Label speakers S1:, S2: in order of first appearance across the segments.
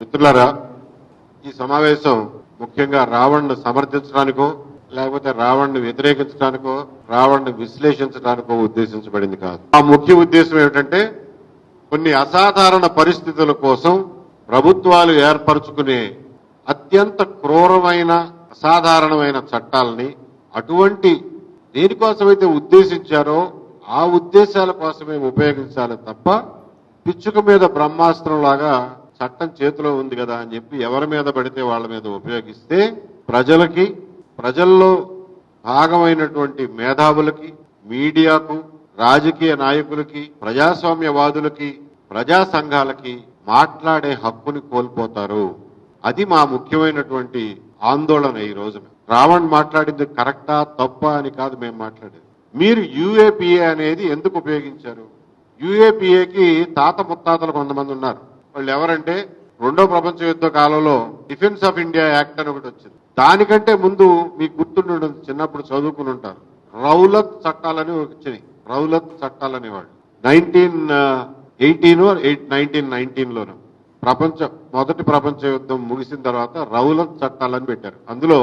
S1: మిత్రులారా, ఈ సమావేశం ముఖ్యంగా రావణ్ను సమర్థించడానికో లేకపోతే రావణ్ను వ్యతిరేకించడానికో రావణ్ను విశ్లేషించడానికో ఉద్దేశించబడింది కాదు. ఆ ముఖ్య ఉద్దేశం ఏమిటంటే కొన్ని అసాధారణ పరిస్థితుల కోసం ప్రభుత్వాలు ఏర్పరచుకునే అత్యంత క్రూరమైన అసాధారణమైన చట్టాలని అటువంటి దేనికోసమైతే ఉద్దేశించారో ఆ ఉద్దేశాల కోసమే ఉపయోగించాలి తప్ప పిచ్చుక మీద బ్రహ్మాస్త్రం లాగా చట్టం చేతిలో ఉంది కదా అని చెప్పి ఎవరి మీద పడితే వాళ్ళ మీద ఉపయోగిస్తే ప్రజల్లో భాగమైనటువంటి మేధావులకి, మీడియాకు, రాజకీయ నాయకులకి, ప్రజాస్వామ్యవాదులకి, ప్రజా సంఘాలకి మాట్లాడే హక్కుని కోల్పోతారు. అది మా ముఖ్యమైనటువంటి ఆందోళన ఈ రోజున. రావణ్ మాట్లాడింది కరెక్టా తప్పా అని కాదు మేము మాట్లాడేది. మీరు యూఏపీఏ అనేది ఎందుకు ఉపయోగించారు? యూఏపీఏకి తాత ముత్తాతలు కొంతమంది ఉన్నారు. వాళ్ళు ఎవరంటే రెండో ప్రపంచ యుద్ధ కాలంలో డిఫెన్స్ ఆఫ్ ఇండియా యాక్ట్ అని ఒకటి వచ్చింది. దానికంటే ముందు మీకు గుర్తుండి చిన్నప్పుడు చదువుకుని ఉంటారు, రౌలత్ చట్టాలని వచ్చినాయి. రౌలత్ చట్టాలని వాళ్ళు 1919లోను మొదటి ప్రపంచ యుద్ధం ముగిసిన తర్వాత రౌలత్ చట్టాలని పెట్టారు. అందులో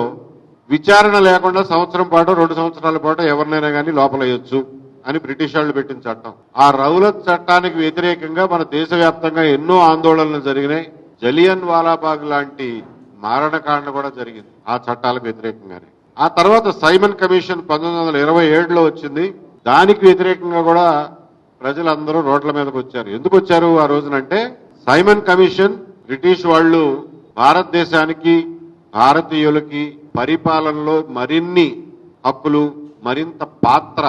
S1: విచారణ లేకుండా సంవత్సరం పాటు 2 సంవత్సరాల పాటు ఎవరినైనా కానీ లోపలేయొచ్చు అని బ్రిటిష్ వాళ్ళు పెట్టిన చట్టం. ఆ రౌలత్ చట్టానికి వ్యతిరేకంగా మన దేశవ్యాప్తంగా ఎన్నో ఆందోళనలు జరిగినాయి. జలియన్ వాలాబాగ్ లాంటి మారణకాండ కూడా జరిగింది ఆ చట్టాలకు వ్యతిరేకంగానే. ఆ తర్వాత సైమన్ కమిషన్ 1927లో వచ్చింది. దానికి వ్యతిరేకంగా కూడా ప్రజలందరూ రోడ్ల మీదకి వచ్చారు. ఎందుకు వచ్చారు ఆ రోజునంటే సైమన్ కమిషన్ బ్రిటిష్ వాళ్ళు భారతదేశానికి, భారతీయులకి పరిపాలనలో మరిన్ని హక్కులు, మరింత పాత్ర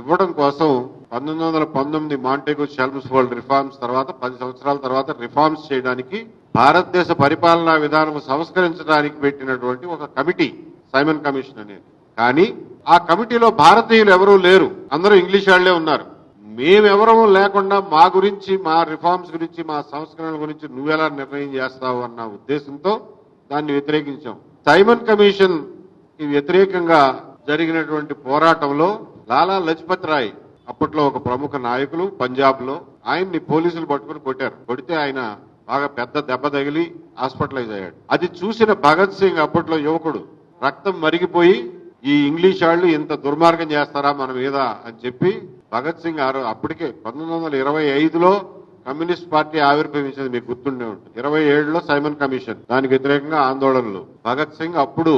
S1: ఇవ్వడం కోసం 1919 మాంటేగో షెల్మ్స్ఫోర్డ్ రిఫార్మ్స్ తర్వాత 10 సంవత్సరాల తర్వాత రిఫార్మ్స్ చేయడానికి భారతదేశ పరిపాలనా విధానం సంస్కరించడానికి పెట్టినటువంటి ఒక కమిటీ సైమన్ కమిషన్ అనేది. కానీ ఆ కమిటీలో భారతీయులు ఎవరూ లేరు, అందరూ ఇంగ్లీష్ వాళ్లే ఉన్నారు. మేమెవరూ లేకుండా మా గురించి, మా రిఫార్మ్స్ గురించి, మా సంస్కరణల గురించి నువ్వెలా నిర్ణయం చేస్తావు అన్న ఉద్దేశంతో దాన్ని వ్యతిరేకించాం. సైమన్ కమిషన్ కి వ్యతిరేకంగా జరిగినటువంటి పోరాటంలో లాలా లజపత్ రాయ్ అప్పట్లో ఒక ప్రముఖ నాయకులు పంజాబ్ లో, ఆయన్ని పోలీసులు పట్టుకుని కొట్టారు. కొడితే ఆయన బాగా పెద్ద దెబ్బ తగిలి హాస్పిటలైజ్ అయ్యాడు. అది చూసిన భగత్ సింగ్, అప్పట్లో యువకుడు, రక్తం మరిగిపోయి ఈ ఇంగ్లీష్ వాళ్ళు ఇంత దుర్మార్గం చేస్తారా మన మీద అని చెప్పి భగత్ సింగ్ అప్పటికే 1925లో కమ్యూనిస్ట్ పార్టీ ఆవిర్భవించింది, మీకు గుర్తుండే ఉంటుంది. 27లో సైమన్ కమిషన్, దానికి వ్యతిరేకంగా ఆందోళనలు. భగత్ సింగ్ అప్పుడు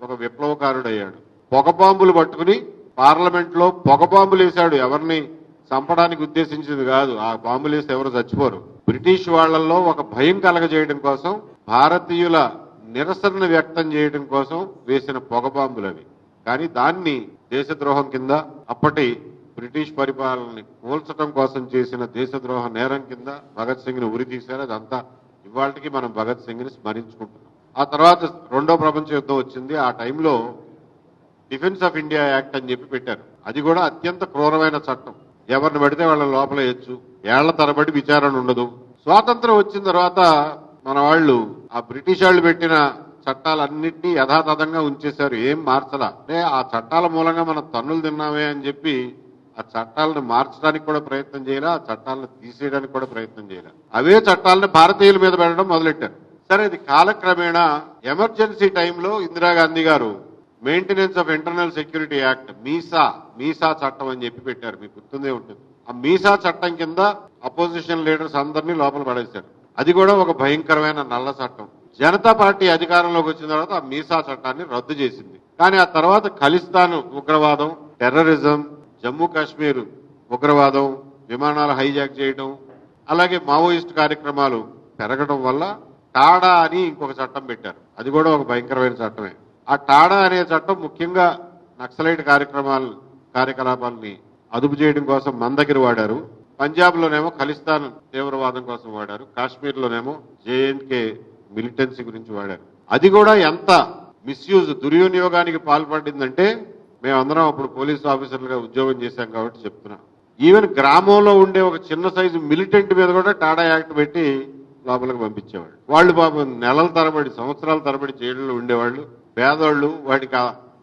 S1: ఒక విప్లవకారుడు అయ్యాడు. పొగ బాంబులు పట్టుకుని పార్లమెంట్ లో పొగ బాంబులు వేశాడు. ఎవరిని చంపడానికి ఉద్దేశించింది కాదు, ఆ బాంబులు వేస్తే ఎవరు చచ్చిపోరు. బ్రిటిష్ వాళ్లలో ఒక భయం కలగజేయడం కోసం, భారతీయుల నిరసనను వ్యక్తం చేయడం కోసం వేసిన పొగ బాంబులు అవి. కానీ దాన్ని దేశద్రోహం కింద, అప్పటి బ్రిటిష్ పరిపాలనని కూల్చడం కోసం చేసిన దేశద్రోహ నేరం కింద భగత్ సింగ్ ని ఉరి తీశారు. అదంతా ఇవాళకి మనం భగత్ సింగ్ ని స్మరించుకుంటున్నాం. ఆ తర్వాత రెండో ప్రపంచ యుద్ధం వచ్చింది. ఆ టైంలో డిఫెన్స్ ఆఫ్ ఇండియా యాక్ట్ అని చెప్పి పెట్టారు. అది కూడా అత్యంత క్రూరమైన చట్టం. ఎవరిని పడితే వాళ్ళని లోపలేయచ్చు, ఏళ్ల తరబడి విచారణ ఉండదు. స్వాతంత్రం వచ్చిన తర్వాత మన వాళ్ళు ఆ బ్రిటిష్ వాళ్ళు పెట్టిన చట్టాలన్నింటినీ యథాతథంగా ఉంచేశారు, ఏం మార్చలా. అంటే ఆ చట్టాల మూలంగా మనం తన్నులు తిన్నామే అని చెప్పి ఆ చట్టాలను మార్చడానికి కూడా ప్రయత్నం చేయాలి, ఆ చట్టాలను తీసేయడానికి కూడా ప్రయత్నం చేయాలి. అవే చట్టాలను భారతీయుల మీద పెట్టడం మొదలెట్టారు. సరే, ఇది కాలక్రమేణా ఎమర్జెన్సీ టైంలో ఇందిరాగాంధీ గారు maintenance of internal security act, MISA చట్టం అని చెప్పి పెట్టారు, మీకు గుర్తుందే ఉంటుంది. ఆ మీసా చట్టం కింద అపోజిషన్ లీడర్స్ అందరినీ లోపల పడేశారు. అది కూడా ఒక భయంకరమైన నల్ల చట్టం. జనతా పార్టీ అధికారంలోకి వచ్చిన తర్వాత ఆ మీసా చట్టాన్ని రద్దు చేసింది. కానీ ఆ తర్వాత ఖలిస్తాన్ ఉగ్రవాదం, టెర్రరిజం, జమ్మూ కాశ్మీర్ ఉగ్రవాదం, విమానాలు హైజాక్ చేయడం, అలాగే మావోయిస్ట్ కార్యక్రమాలు పెరగడం వల్ల టాడా అని ఇంకొక చట్టం పెట్టారు. అది కూడా ఒక భయంకరమైన చట్టమే. ఆ టాడా అనే చట్టం ముఖ్యంగా నక్సలైట్ కార్యకలాపాలని అదుపు చేయడం కోసం మన దగ్గర వాడారు. పంజాబ్ లోనేమో ఖలిస్తాన్ తీవ్రవాదం కోసం వాడారు. కాశ్మీర్ లోనేమో జేఎన్కే మిలిటెన్సీ గురించి వాడారు. అది కూడా ఎంత మిస్యూజ్, దుర్వినియోగానికి పాల్పడిందంటే మేమందరం అప్పుడు పోలీసు ఆఫీసర్లుగా ఉద్యోగం చేశాం కాబట్టి చెప్తున్నాం. ఈవెన్ గ్రామంలో ఉండే ఒక చిన్న సైజు మిలిటెంట్ మీద కూడా టాడా యాక్ట్ పెట్టి లోపలికి పంపించేవాళ్ళు. వాళ్ళు పాపం నెలల తరబడి, సంవత్సరాల తరబడి జైల్లో ఉండేవాళ్ళు. పేదవాళ్ళు వాటికి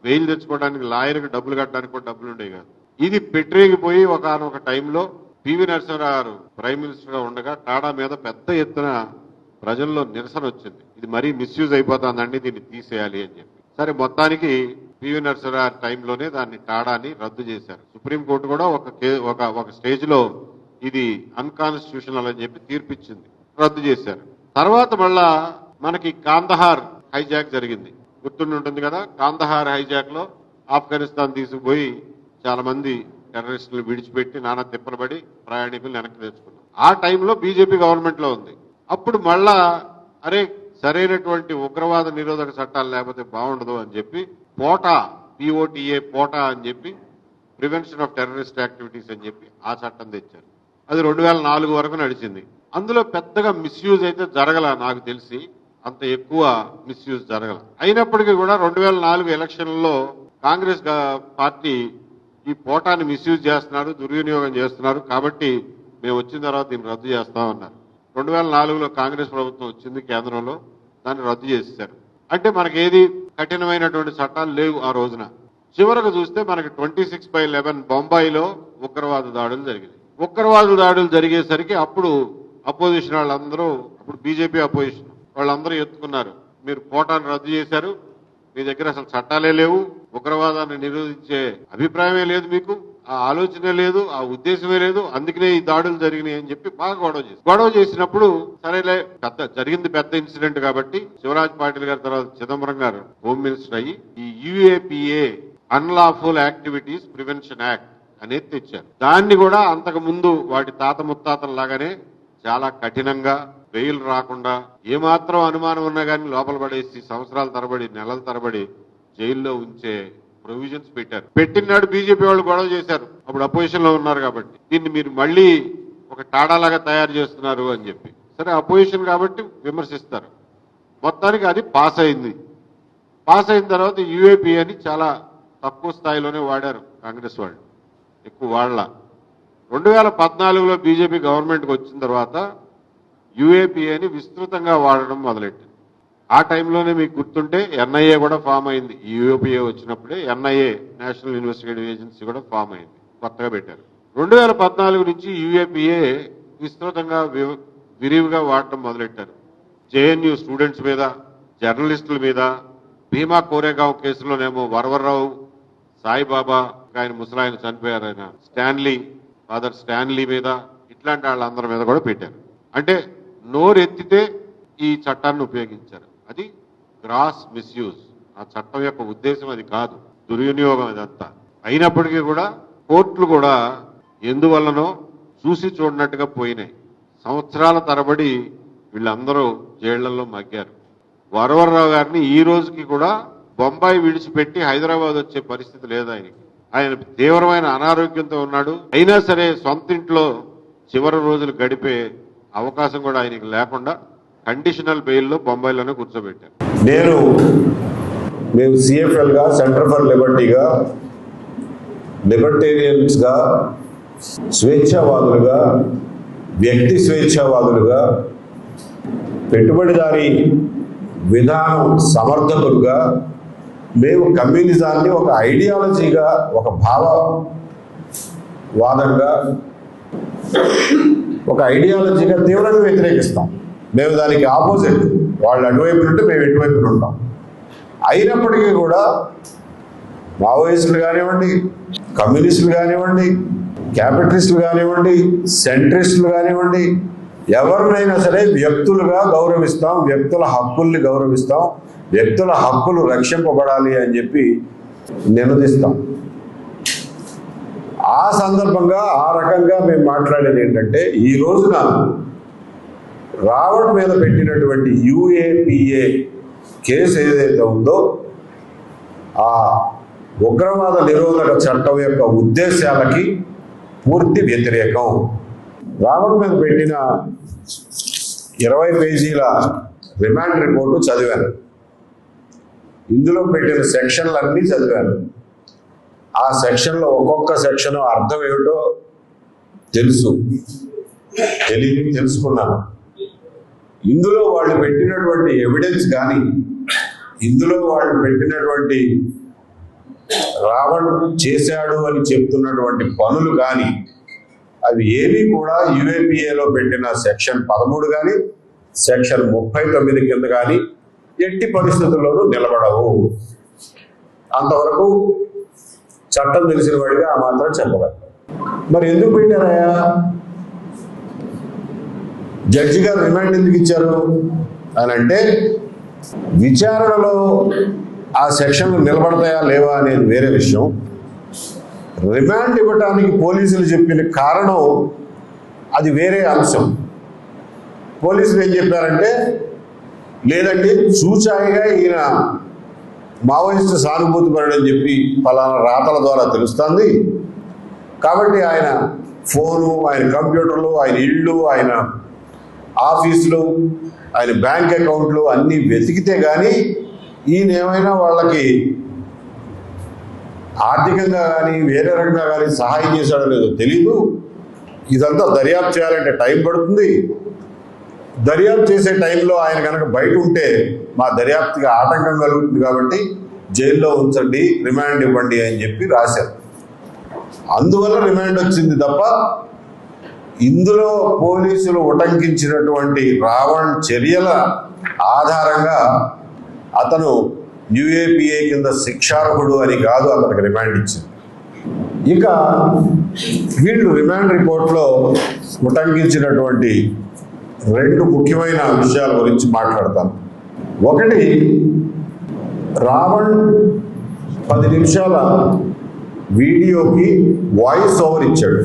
S1: బెయిల్ తెచ్చుకోవడానికి, లాయర్కి డబ్బులు కట్టడానికి కూడా డబ్బులు ఉండేవి కాదు. ఇది పెట్టరేగిపోయి ఒకనొక టైంలో పివి నరసింహారావు గారు ప్రైమ్ మినిస్టర్ గా ఉండగా టాడా మీద పెద్ద ఎత్తున ప్రజల్లో నిరసన వచ్చింది. ఇది మరీ మిస్యూజ్ అయిపోతుందండి, దీన్ని తీసేయాలి అని చెప్పి. సరే, మొత్తానికి పివి నరసింహారావు టైంలోనే దాన్ని టాడాని రద్దు చేశారు. సుప్రీంకోర్టు కూడా ఒక స్టేజ్ లో ఇది అన్కాన్స్టిట్యూషనల్ అని చెప్పి తీర్పిచ్చింది, రద్దు చేశారు. తర్వాత మళ్ళా మనకి కాందహార్ హైజాక్ జరిగింది, గుర్తుండి ఉంటుంది కదా. కాందహార్ హైజాక్ లో ఆఫ్ఘనిస్తాన్ తీసుకుపోయి చాలా మంది టెర్రరిస్టులు విడిచిపెట్టి నానా తిప్పలబడి ప్రయాణికులు వెనక్కి తెచ్చుకున్నారు. ఆ టైంలో బీజేపీ గవర్నమెంట్ లో ఉంది. అప్పుడు మళ్ళా అరే సరైనటువంటి ఉగ్రవాద నిరోధక చట్టాలు లేకపోతే బాగుండదు అని చెప్పి POTA పోటా అని చెప్పి ప్రివెన్షన్ ఆఫ్ టెర్రరిస్ట్ యాక్టివిటీస్ అని చెప్పి ఆ చట్టం తెచ్చారు. అది 2004 వరకు నడిచింది. అందులో పెద్దగా మిస్యూజ్ అయితే జరగల, నాకు తెలిసి అంత ఎక్కువ మిస్యూజ్ జరగల. అయినప్పటికీ కూడా 2004 ఎలక్షన్లలో కాంగ్రెస్ పార్టీ ఈ పోటాని మిస్యూజ్ చేస్తున్నారు, దుర్వినియోగం చేస్తున్నారు, కాబట్టి మేము వచ్చిన తర్వాత దీన్ని రద్దు చేస్తామన్నారు. 2004లో కాంగ్రెస్ ప్రభుత్వం వచ్చింది కేంద్రంలో, దాన్ని రద్దు చేసేశారు. అంటే మనకి ఏది కఠినమైనటువంటి చట్టాలు లేవు ఆ రోజున. చివరకు చూస్తే మనకి 26/11 బొంబాయిలో ఉగ్రవాద దాడులు జరిగింది. ఉగ్రవాద దాడులు జరిగేసరికి అప్పుడు అపోజిషన్ వాళ్ళందరూ, అప్పుడు బీజేపీ అపోజిషన్ వాళ్ళందరూ ఎత్తుకున్నారు, మీరు పోటాను రద్దు చేశారు, మీ దగ్గర అసలు చట్టాలే లేవు, ఉగ్రవాదాన్ని నిరోధించే అభిప్రాయమే లేదు, మీకు ఆ ఆలోచనే లేదు, ఆ ఉద్దేశమే లేదు, అందుకనే ఈ దాడులు జరిగినాయి అని చెప్పి బాగా గొడవ చేసినప్పుడు సరేలే, జరిగింది పెద్ద ఇన్సిడెంట్ కాబట్టి శివరాజ్ పాటిల్ గారి తర్వాత చిదంబరం గారు హోమ్ మినిస్టర్ అయ్యి ఈ UAPA unlawful activities prevention act అనేది తెచ్చారు. దాన్ని కూడా అంతకు ముందు వాటి తాత ముత్తాతల లాగానే చాలా కఠినంగా, బెయిల్ రాకుండా, ఏమాత్రం అనుమానం ఉన్నా కానీ లోపల పడేసి సంవత్సరాల తరబడి, నెలల తరబడి జైల్లో ఉంచే ప్రొవిజన్స్ పెట్టారు. పెట్టినాడు బీజేపీ వాళ్ళు గొడవ చేశారు, అప్పుడు అపోజిషన్ లో ఉన్నారు కాబట్టి, దీన్ని మీరు మళ్ళీ ఒక టాడాలాగా తయారు చేస్తున్నారు అని చెప్పి. సరే, అపోజిషన్ కాబట్టి విమర్శిస్తారు. మొత్తానికి అది పాస్ అయింది. పాస్ అయిన తర్వాత UAPA అని చాలా తక్కువ స్థాయిలోనే వాడారు కాంగ్రెస్ వాళ్ళు, ఎక్కువ వాడల. 2014లో బీజేపీ గవర్నమెంట్కి వచ్చిన తర్వాత UAPAని విస్తృతంగా వాడడం మొదలెట్టింది. ఆ టైంలోనే మీకు గుర్తుంటే NIA కూడా ఫామ్ అయింది. UAPA వచ్చినప్పుడే NIA, నేషనల్ ఇన్వెస్టిగేటివ్ ఏజెన్సీ కూడా ఫామ్ అయింది, కొత్తగా పెట్టారు. 2014 నుంచి UAPA విస్తృతంగా విరివిగా వాడటం మొదలెట్టారు. JNU స్టూడెంట్స్ మీద, జర్నలిస్టుల మీద, భీమా కోరేగావ్ కేసులోనేమో వరవర్రావు, సాయిబాబా, ఆయన ముసలాయన చనిపోయారు, ఆయన ఫాదర్ స్టాన్లీ మీద, ఇట్లాంటి వాళ్ళందరి మీద కూడా పెట్టారు. అంటే నోరెత్తితే ఈ చట్టాన్ని ఉపయోగించారు. అది గ్రాస్ మిస్యూజ్. ఆ చట్టం యొక్క ఉద్దేశం అది కాదు, దుర్వినియోగం ఇదంతా. అయినప్పటికీ కూడా కోర్టులు కూడా ఎందువల్లనో చూసి చూడనట్టుగా పోయినాయి. సంవత్సరాల తరబడి వీళ్ళందరూ జైళ్లలో మగ్గారు. వరవర్రావు గారిని ఈ రోజుకి కూడా బొంబాయి విడిచిపెట్టి హైదరాబాద్ వచ్చే పరిస్థితి లేదు ఆయనకి. ఆయన తీవ్రమైన అనారోగ్యంతో ఉన్నాడు. అయినా సరే సొంత ఇంట్లో చివరి రోజులు గడిపే అవకాశం కూడా ఆయనకి లేకుండా కండిషనల్ బెయిల్లో బొంబాయిలోనే కూర్చోబెట్టారు.
S2: మేము CFL గా, సెంటర్ ఫర్ లిబర్టీగా, లిబర్టేరియన్స్ గా, స్వేచ్ఛావాదులుగా, వ్యక్తి స్వేచ్ఛావాదులుగా, పెట్టుబడిదారీ విధానం సమర్థకులుగా, మేము కమ్యూనిజాన్ని ఒక ఐడియాలజీగా, ఒక భావవాదంగా, ఒక ఐడియాలజీగా తీవ్రంగా వ్యతిరేకిస్తాం. మేము దానికి ఆపోజిట్, వాళ్ళు అటువైపు ఉంటే మేము ఇటువైపున ఉంటాం. అయినప్పటికీ కూడా మావోయిస్టులు కానివ్వండి, కమ్యూనిస్టులు కానివ్వండి, క్యాపిటలిస్టులు కానివ్వండి, సెంట్రిస్టులు కానివ్వండి, ఎవరినైనా సరే వ్యక్తులుగా గౌరవిస్తాం, వ్యక్తుల హక్కుల్ని గౌరవిస్తాం, వ్యక్తుల హక్కులు రక్షింపబడాలి అని చెప్పి నినదిస్తాం. ఆ సందర్భంగా ఆ రకంగా మేము మాట్లాడేది ఏంటంటే, ఈ రోజున రావణ్ మీద పెట్టినటువంటి UAPA కేసు ఏదైతే ఉందో ఆ ఉగ్రవాద నిరోధక చట్టం యొక్క ఉద్దేశాలకి పూర్తి వ్యతిరేకం. రావణ్ మీద పెట్టిన 20 పేజీల రిమాండ్ రిపోర్టు చదివాను. ఇందులో పెట్టిన సెక్షన్లన్నీ చదివాను. ఆ సెక్షన్లో ఒక్కొక్క సెక్షన్ అర్థం ఏమిటో తెలుసుకున్నాను. ఇందులో వాళ్ళు పెట్టినటువంటి ఎవిడెన్స్ కానీ, ఇందులో వాళ్ళు పెట్టినటువంటి రావణ్ చేశాడు అని చెప్తున్నటువంటి పనులు కానీ, అవి ఏవి కూడా UAPAలో పెట్టిన సెక్షన్ 13 కానీ, సెక్షన్ 39 కింద కానీ ఎట్టి పరిస్థితుల్లోనూ నిలబడవు. అంతవరకు చట్టం తెలిసిన వాడిగా ఆ మాత్రం చెప్పగలరు. మరి ఎందుకు పెట్టారయ్యా? జడ్జి గారు రిమాండ్ ఎందుకు ఇచ్చారు అని అంటే, విచారణలో ఆ సెక్షన్లు నిలబడతాయా లేవా అనేది వేరే విషయం. రిమాండ్ ఇవ్వడానికి పోలీసులు చెప్పిన కారణం అది వేరే అంశం. పోలీసులు ఏం చెప్పారంటే, లేదండి చూచాయిగా ఈయన మావోయిస్టు సానుభూతి పడని చెప్పి పలానా రాతల ద్వారా తెలుస్తుంది, కాబట్టి ఆయన ఫోను, ఆయన కంప్యూటర్లు, ఆయన ఇళ్ళు, ఆయన ఆఫీసులు, ఆయన బ్యాంక్ అకౌంట్లు అన్నీ వెతికితే కానీ ఈయన ఏమైనా వాళ్ళకి ఆర్థికంగా కానీ వేరే రకంగా కానీ సహాయం చేశాడో లేదో తెలీదు. ఇదంతా దర్యాప్తు చేయాలంటే టైం పడుతుంది. దర్యాప్తు చేసే టైంలో ఆయన కనుక బయట ఉంటే మా దర్యాప్తుకి ఆటంకం కలుగుతుంది, కాబట్టి జైల్లో ఉంచండి, రిమాండ్ ఇవ్వండి అని చెప్పి రాశారు. అందువల్ల రిమాండ్ వచ్చింది తప్ప ఇందులో పోలీసులు ఉటంకించినటువంటి రావణ్ చర్యల ఆధారంగా అతను యుఏపిఏ కింద శిక్షార్హుడు అని కాదు అతనికి రిమాండ్ ఇచ్చింది. ఇక వీళ్ళు రిమాండ్ రిపోర్ట్లో ఉటంకించినటువంటి 2 ముఖ్యమైన విషయాల గురించి మాట్లాడతాను. ఒకటి, రావణ్ 10 నిమిషాల వీడియోకి వాయిస్ ఓవర్ ఇచ్చాడు.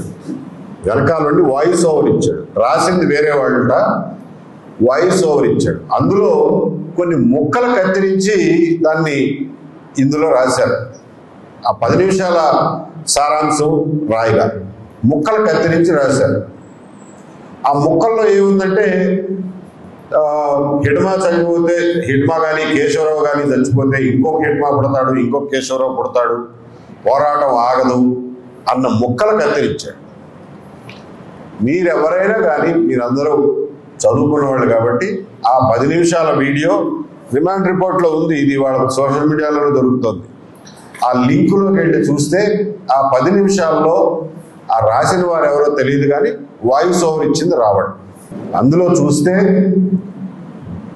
S2: వెనకాల నుండి వాయిస్ ఓవర్ ఇచ్చాడు. రాసింది వేరే వాళ్ళ, వాయిస్ ఓవర్ ఇచ్చాడు. అందులో కొన్ని ముక్కలు కత్తిరించి దాన్ని ఇందులో రాశారు. ఆ 10 నిమిషాల సారాంశం రాయగా ముక్కలు కత్తిరించి రాశారు. ఆ ముక్కల్లో ఏముందంటే, హిడ్మా చనిపోతే, హిడ్మా కానీ కేశవరావు కానీ చచ్చిపోతే ఇంకొక హిడ్మా పుడతాడు, ఇంకొక కేశవరావు పుడతాడు, పోరాటం ఆగదు అన్న ముక్కలు కత్తిరించాడు. మీరెవరైనా కానీ, మీరందరూ చదువుకున్న వాళ్ళు కాబట్టి ఆ 10 నిమిషాల వీడియో రిమాండ్ రిపోర్ట్లో ఉంది. ఇది వాళ్ళ సోషల్ మీడియాలోనే దొరుకుతుంది. ఆ లింకులోకి వెళ్ళి చూస్తే ఆ 10 నిమిషాల్లో ఆ రాసిన వారు ఎవరో తెలియదు కానీ వాయిస్ ఓవర్ ఇచ్చింది రావణ్. అందులో చూస్తే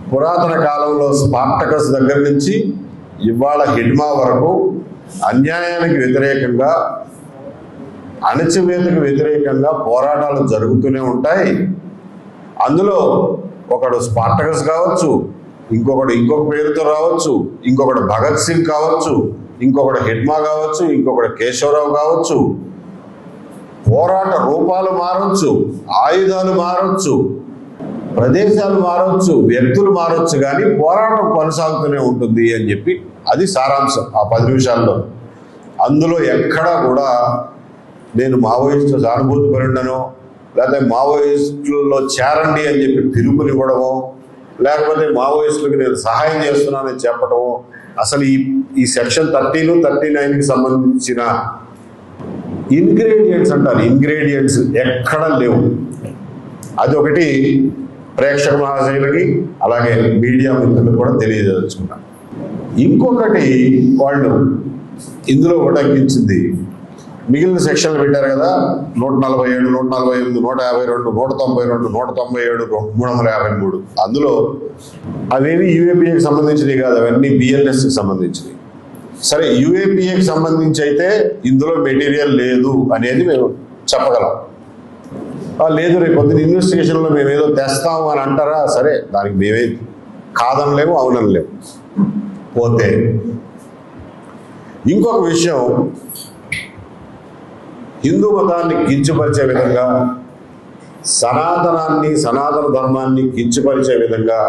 S2: పురాతన కాలంలో స్పార్టకస్ దగ్గర నుంచి ఇవాళ హిడ్మా వరకు అన్యాయానికి వ్యతిరేకంగా, అణచివేతకు వ్యతిరేకంగా పోరాటాలు జరుగుతూనే ఉంటాయి. అందులో ఒకడు స్పార్టకస్ కావచ్చు, ఇంకొకడు ఇంకొక పేరుతో రావచ్చు, ఇంకొకడు భగత్ సింగ్ కావచ్చు, ఇంకొకడు హిడ్మా కావచ్చు, ఇంకొకడు కేశవరావు కావచ్చు. పోరాట రూపాలు మారవచ్చు, ఆయుధాలు మారవచ్చు, ప్రదేశాలు మారవచ్చు, వ్యక్తులు మారవచ్చు, కానీ పోరాటం కొనసాగుతూనే ఉంటుంది అని చెప్పి అది సారాంశం ఆ 10 నిమిషాల్లో. అందులో ఎక్కడా కూడా నేను మావోయిస్టు సానుభూతి పరుడనో, లేకపోతే మావోయిస్టుల్లో చేరండి అని చెప్పి పిలుపునివ్వడమో, లేకపోతే మావోయిస్టులకు నేను సహాయం చేస్తున్నానని చెప్పడమో, అసలు ఈ సెక్షన్ 30, 39కి సంబంధించిన ఇంగ్రీడియంట్స్ అంటారు, ఇంగ్రీడియంట్స్ ఎక్కడ లేవు. అది ఒకటి ప్రేక్షక మహాశయులకి అలాగే మీడియా మిత్రులకు కూడా తెలియజేసుకున్నాను. ఇంకొకటి, వాళ్ళు ఇందులో ఉటంకించింది మిగిలిన సెక్షన్లు పెట్టారు కదా, 147, 148, 152, 192, 197, 353. అందులో అవేవి యూఏపీఏకి సంబంధించినవి కాదు, అవన్నీ బిఎల్ఎస్కి సంబంధించినవి. సరే, యూఏపీఏకి సంబంధించి అయితే ఇందులో మెటీరియల్ లేదు అనేది మేము చెప్పగలం. లేదు, రేపు పొద్దున ఇన్వెస్టిగేషన్లో మేము ఏదో తెస్తాము అని అంటారా? సరే, దానికి మేమే కాదనలేము, అవునలేము. పోతే ఇంకొక విషయం, హిందూ మతాన్ని కించపరిచే విధంగా, సనాతన ధర్మాన్ని కించపరిచే విధంగా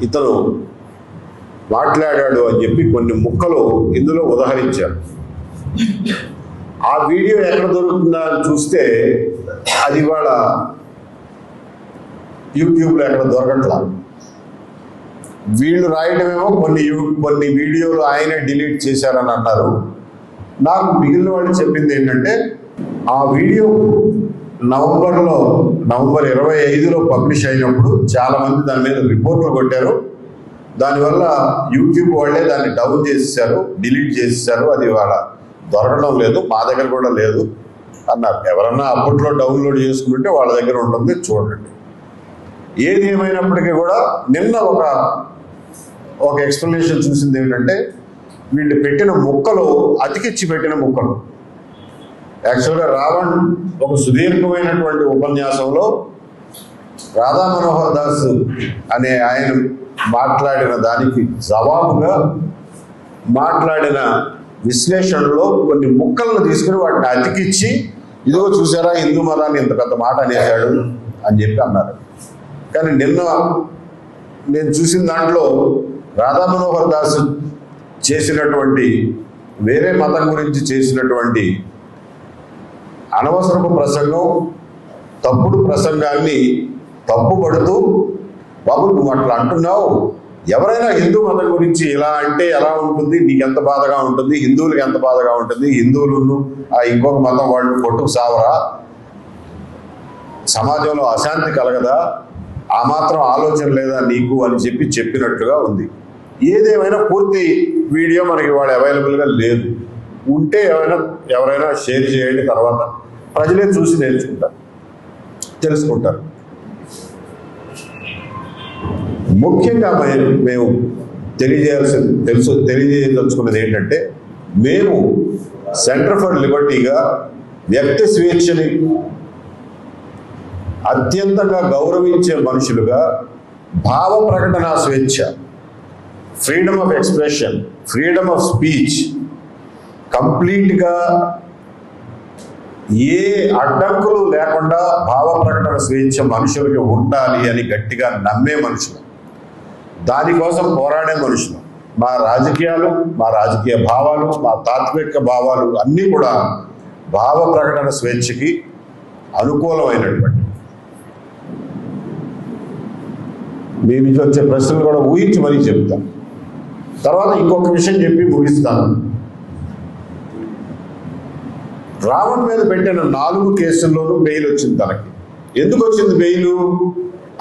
S2: ఇతను మాట్లాడాడు అని చెప్పి కొన్ని ముక్కలు ఇందులో ఉదహరించారు. ఆ వీడియో ఎక్కడ దొరుకుతుందా అని చూస్తే అది ఇవాళ యూట్యూబ్లో ఎక్కడ దొరకట్లా. వీళ్ళు రాయడమేమో కొన్ని వీడియోలు ఆయనే డిలీట్ చేశారని అన్నారు. నాకు మిగిలిన వాళ్ళు చెప్పింది ఏంటంటే, ఆ వీడియో నవంబర్ 25లో పబ్లిష్ అయినప్పుడు చాలామంది దాని మీద రిపోర్ట్లు కొట్టారు. దానివల్ల యూట్యూబ్ వాళ్ళే దాన్ని డౌన్ చేసేసారు, డిలీట్ చేసేసారు. అది వాళ్ళ దొరకడం లేదు, మా దగ్గర కూడా లేదు అన్నారు. ఎవరన్నా అప్పట్లో డౌన్లోడ్ చేసుకుంటే వాళ్ళ దగ్గర ఉంటుంది, చూడండి. ఏది ఏమైనప్పటికీ కూడా నిన్న ఒక ఎక్స్ప్లెనేషన్ చూసింది ఏంటంటే, వీళ్ళు పెట్టిన ముక్కలు అతికిచ్చి పెట్టిన ముక్కలు. యాక్చువల్గా రావణ్ ఒక సుదీర్ఘమైనటువంటి ఉపన్యాసంలో రాధా మనోహర్ దాస్ అనే ఆయన మాట్లాడిన దానికి జవాబుగా మాట్లాడిన విశ్లేషణలో కొన్ని ముక్కలను తీసుకుని వాటిని అతికిచ్చి, ఇదిగో చూసారా హిందూ మతాన్ని ఇంత పెద్ద మాట అనేసాడు అని చెప్పి అన్నారు. కానీ నిన్న నేను చూసిన దాంట్లో రాధా మనోహర్ దాస్ చేసినటువంటి వేరే మతం గురించి చేసినటువంటి అనవసరపు ప్రసంగం, తప్పుడు ప్రసంగాన్ని తప్పుపడుతూ, బాబు నువ్వు అట్లా అంటున్నావు, ఎవరైనా హిందూ మతం గురించి ఇలా అంటే ఎలా ఉంటుంది, నీకు ఎంత బాధగా ఉంటుంది, హిందువులకు ఎంత బాధగా ఉంటుంది, హిందువులను ఇంకొక మతం వాళ్ళు కొట్టుకు సావరా, సమాజంలో అశాంతి కలగదా, ఆ మాత్రం ఆలోచన లేదా నీకు అని చెప్పినట్టుగా ఉంది. ఏదేమైనా పూర్తి వీడియో మనకి వాళ్ళు అవైలబుల్గా లేదు. ఉంటే ఎవరైనా షేర్ చేయండి, తర్వాత ప్రజలే చూసి నేర్చుకుంటారు, తెలుసుకుంటారు. ముఖ్యంగా మేము తెలియజేయదలుచుకున్నది ఏంటంటే, మేము సెంటర్ ఫర్ లిబర్టీగా వ్యక్తి స్వేచ్ఛని అత్యంతంగా గౌరవించే మనుషులుగా భావ ప్రకటన స్వేచ్ఛ, freedom of expression, freedom of speech కంప్లీట్గా ఏ అడ్డంకులు లేకుండా భావ ప్రకటన స్వేచ్ఛ మనుషులకి ఉండాలి అని గట్టిగా నమ్మే మనుషులు, దానికోసం పోరాడే మనుషులు. మా రాజకీయాలు, మా రాజకీయ భావాలు, మా తాత్విక భావాలు అన్నీ కూడా భావ ప్రకటన స్వేచ్ఛకి అనుకూలమైనటువంటి. మీ నుంచి వచ్చే ప్రశ్నలు కూడా ఊహించి మరీ చెప్తాను. తర్వాత ఇంకొక విషయం చెప్పి ముగిస్తాను. రావణ్ మీద పెట్టిన 4 కేసుల్లోనూ బెయిల్ వచ్చింది తనకి. ఎందుకు వచ్చింది బెయిలు?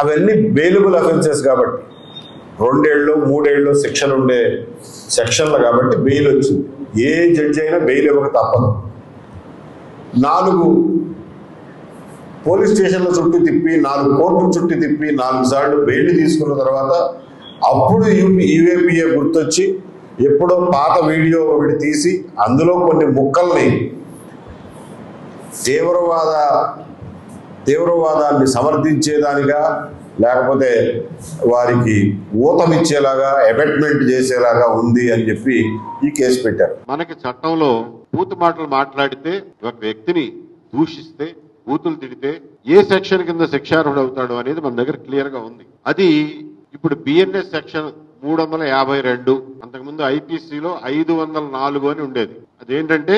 S2: అవన్నీ బెయిలబుల్ అఫెన్సెస్ కాబట్టి, 2 ఏళ్ళు 3 ఏళ్ళు శిక్షలు ఉండే సెక్షన్లు కాబట్టి బెయిల్ వచ్చింది. ఏ జడ్జి అయినా బెయిల్ ఇవ్వక తప్పదు. 4 పోలీస్ స్టేషన్ల చుట్టూ తిప్పి, 4 కోర్టుల చుట్టూ తిప్పి, 4 సార్లు బెయిల్ తీసుకున్న తర్వాత అప్పుడు యూఏపీఏ గుర్తొచ్చి ఎప్పుడో పాత వీడియో ఒకటి తీసి అందులో కొన్ని ముక్కల్ని తీవ్రవాదాన్ని సమర్థించేదానిగా, లేకపోతే వారికి ఊతమిచ్చేలాగా, అబెట్మెంట్ చేసేలాగా ఉంది అని చెప్పి ఈ కేసు పెట్టారు.
S1: మనకి చట్టంలో బూతు మాటలు మాట్లాడితే, ఒక వ్యక్తిని దూషిస్తే, బూతులు తిడితే ఏ సెక్షన్ కింద శిక్షార్హుడు అవుతాడు అనేది మన దగ్గర క్లియర్ గా ఉంది. అది ఇప్పుడు బిఎన్ఎస్ సెక్షన్ 352, అంతకుముందు ఐపీసీలో 504 అని ఉండేది. అదేంటంటే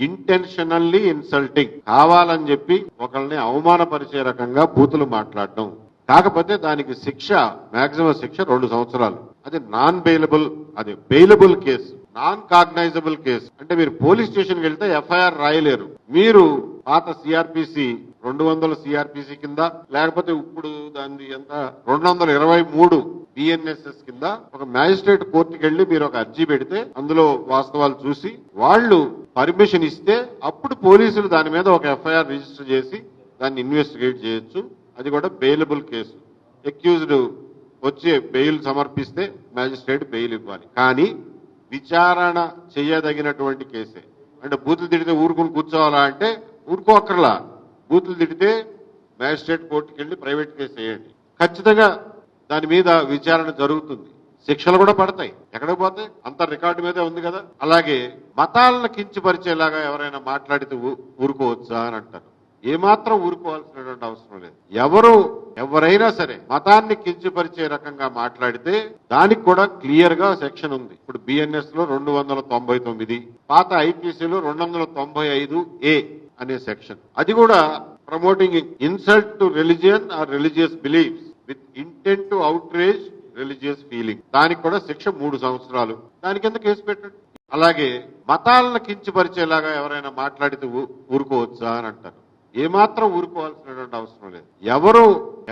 S1: ఇంటెన్షనల్లీ ఇన్సల్టింగ్, కావాలని చెప్పి ఒకళ్ళని అవమానపరిచే రకంగా బూతులు మాట్లాడడం. కాకపోతే దానికి శిక్ష, మాక్సిమం శిక్ష 2 సంవత్సరాలు. అది నాన్ బెయిలబుల్, అది bailable case, non cognisable case. అంటే మీరు పోలీస్ స్టేషన్కి వెళ్తే ఎఫ్ఐఆర్ రాయలేరు. మీరు పాత సిఆర్పిసి 200 సిఆర్పిసి కింద, లేకపోతే ఇప్పుడు దాన్ని ఎంత 223 బిఎన్ఎస్ఎస్ కింద ఒక మ్యాజిస్ట్రేట్ కోర్టుకి వెళ్లి మీరు ఒక అర్జీ పెడితే, అందులో వాస్తవాలు చూసి వాళ్ళు పర్మిషన్ ఇస్తే అప్పుడు పోలీసులు దాని మీద ఒక ఎఫ్ఐఆర్ రిజిస్టర్ చేసి దాన్ని ఇన్వెస్టిగేట్ చేయొచ్చు. అది కూడా బెయిలబుల్ కేసు. అక్యూజ్డ్ వచ్చి బెయిల్ సమర్పిస్తే మ్యాజిస్ట్రేట్ బెయిల్ ఇవ్వాలి. కానీ విచారణ చేయదగినటువంటి కేసే. అంటే బూతులు తిడితే ఊరుకుని కూర్చోవాలా అంటే ఊరుకోక్కర్లా. బూతులు తిడితే మ్యాజిస్ట్రేట్ కోర్టుకి వెళ్ళి ప్రైవేట్ కేసు వేయండి, ఖచ్చితంగా దాని మీద విచారణ జరుగుతుంది, శిక్షలు కూడా పడతాయి. ఎక్కడికి పోతే అంత రికార్డు మీదే ఉంది కదా. అలాగే మతాలను కించపరిచేలాగా ఎవరైనా మాట్లాడితే ఊరుకోవచ్చా అని అంటారు. ఏమాత్రం ఊరుకోవాల్సినటువంటి అవసరం లేదు. ఎవరైనా సరే మతాన్ని కించపరిచే రకంగా మాట్లాడితే దానికి కూడా క్లియర్ గా సెక్షన్ ఉంది. ఇప్పుడు బిఎన్ఎస్ లో 299, పాత ఐపీసీలో 295A అనే సెక్షన్. అది కూడా promoting insult to religion or religious beliefs with intent to outrage religious feeling. దానికి కూడా శిక్ష 3 సంవత్సరాలు. దాని కింద కేసు పెట్టండి. అలాగే మతాలను కించపరిచేలాగా ఎవరైనా మాట్లాడితే ఊరుకోవచ్చా అని అంటారు. ఏమాత్రం ఊరుకోవాల్సినటువంటి అవసరం లేదు.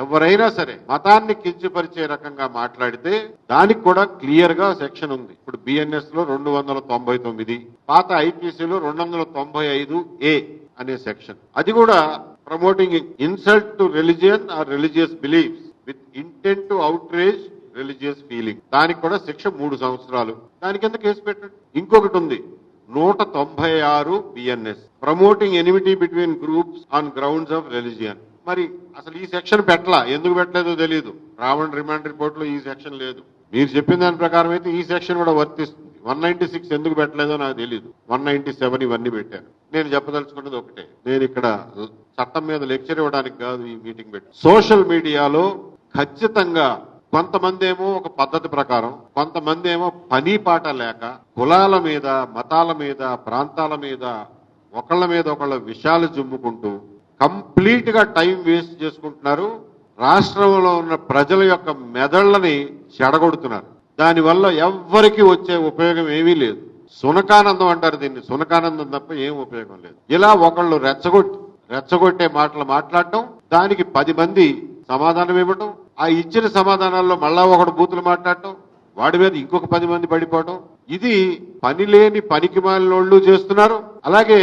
S1: ఎవరైనా సరే మతాన్ని కించపరిచే రకంగా మాట్లాడితే దానికి కూడా క్లియర్ గా సెక్షన్ ఉంది. ఇప్పుడు బిఎన్ఎస్ లో 299, పాత ఐపీసీలో 295A అనే సెక్షన్. అది కూడా promoting insult to religion or religious beliefs with intent to outrage religious feeling, దానికి కూడా శిక్ష 3 సంవత్సరాలు. దాని కింద కేసు పెట్టండి. ఇంకొకటి ఉంది 196 BNS, promoting enmity between groups on grounds of religion. మరి అసలు ఈ సెక్షన్ పెట్టలా, ఎందుకు పెట్టలేదో తెలియదు. రావణ్ రిమాండ్ రిపోర్ట్ లో ఈ సెక్షన్ లేదు. మీరు చెప్పిన దాని ప్రకారం అయితే ఈ సెక్షన్ కూడా వర్తిస్తుంది. 196 ఎందుకు పెట్టలేదో నాకు తెలియదు. 197 ఇవన్నీ పెట్టారు. నేను చెప్పదలుచుకున్నది ఒకటే, నేను ఇక్కడ చట్టం మీద లెక్చర్ ఇవ్వడానికి కాదు ఈ మీటింగ్ పెట్టి. సోషల్ మీడియాలో ఖచ్చితంగా కొంతమంది ఏమో ఒక పద్ధతి ప్రకారం, కొంతమంది ఏమో పని పాట లేక కులాల మీద, మతాల మీద, ప్రాంతాల మీద ఒకళ్ళ విషయాలు జుమ్ముకుంటూ కంప్లీట్ గా టైం వేస్ట్ చేసుకుంటున్నారు. రాష్ట్రంలో ఉన్న ప్రజల యొక్క మెదళ్లని చెడగొడుతున్నారు. దానివల్ల ఎవ్వరికి వచ్చే ఉపయోగం ఏమీ లేదు. సునకానందం అంటారు దీన్ని, సునకానందం తప్ప ఏం ఉపయోగం లేదు. ఇలా ఒకళ్ళు రెచ్చగొట్టే మాటలు మాట్లాడటం, దానికి 10 మంది సమాధానం ఇవ్వటం, ఆ ఇచ్చిన సమాధానాల్లో మళ్ళా ఒకడు బూతులు మాట్లాడటం, వాడి మీద ఇంకొక 10 మంది పడిపోవటం, ఇది పనిలేని పనికి మాలినోళ్ళు చేస్తున్నారు. అలాగే